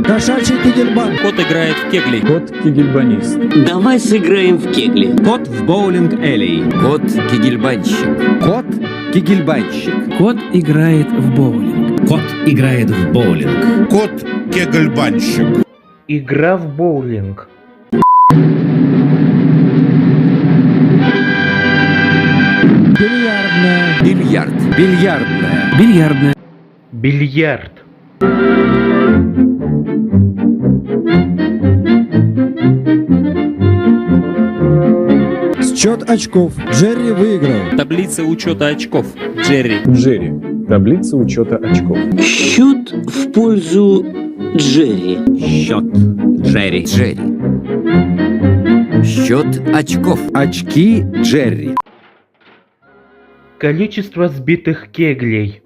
Кошачий кегельбан. Кот играет в кегли. Кот кегельбанист. Давай сыграем в кегли. Кот в боулинг-элей. Кот кегельбанщик. Кот кегельбанщик. Кот играет в боулинг. Кот играет в боулинг. Кот кегельбанщик. Игра в боулинг. Бильярдная. Бильярд. Бильярдная. Бильярдная. Бильярд. Счет очков. Джерри выиграл. Таблица учета очков. Джерри. Джерри. Таблица учета очков. Счет в пользу Джерри. Счет. Джерри. Джерри. Счет очков. Очки Джерри. Количество сбитых кеглей.